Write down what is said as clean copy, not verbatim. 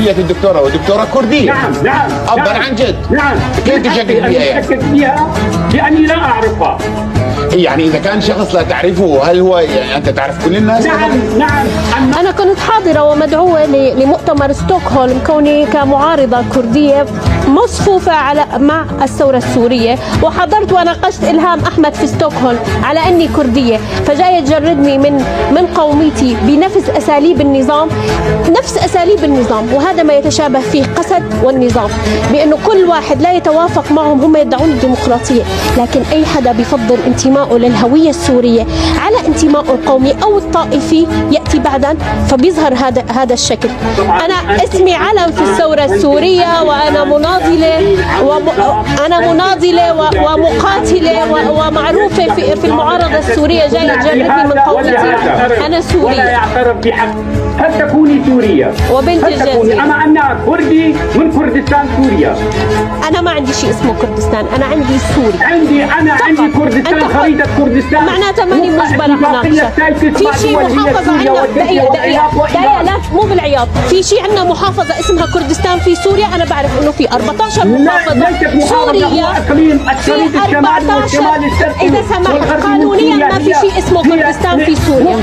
كلية الدكتورة ودكتورة كردية. نعم نعم أبا عن جد. نعم. كيف تشكك فيها يعني؟ أشكك فيها لأني لا أعرفها. يعني إذا كان شخص لا تعرفه هل هو يعني أنت تعرف كل الناس؟ نعم نعم. أنا كنت حاضرة ومدعوة لمؤتمر ستوكهولم كوني كمعارضة كردية مصفوفة مع الثورة السورية، وحضرت وناقشت إلهام أحمد في ستوكهولم على أني كردية، فجاي تجردني من قوميتي بنفس أساليب النظام، نفس أساليب النظام، وهذا ما يتشابه فيه قسد والنظام، بأنه كل واحد لا يتوافق معهم. هم يدعون الديمقراطية، لكن أي حدا بيفضل انتمائه للهوية السورية على انتمائه القومي أو الطائفي يأتي بعدا، فبيظهر هذا الشكل. أنا اسمي علم في الثورة السورية، وأنا مناضلة ومقاتلة ومعروفة في المعارضة السورية. جاي تجردني من قوميتي. أنا سورية ولا يعترف بحق. هل تكوني سورية؟ وبنت الجزيرة. أما أنا كردي من كردستان سوريا. أنا ما عندي شيء اسمه كردستان، أنا عندي سوري. عندي كردستان، خريطة كردستان معناتها ماني مجبرة أناقشها. في شيء محافظة عندنا دقيقة لا مو بالعياط، في شيء عندنا محافظة اسمها كردستان في سوريا. أنا بعرف إنه في 14 محافظة سورية، في 14. إذا سمحت قانونيا ما في شيء اسمه كردستان في سوريا.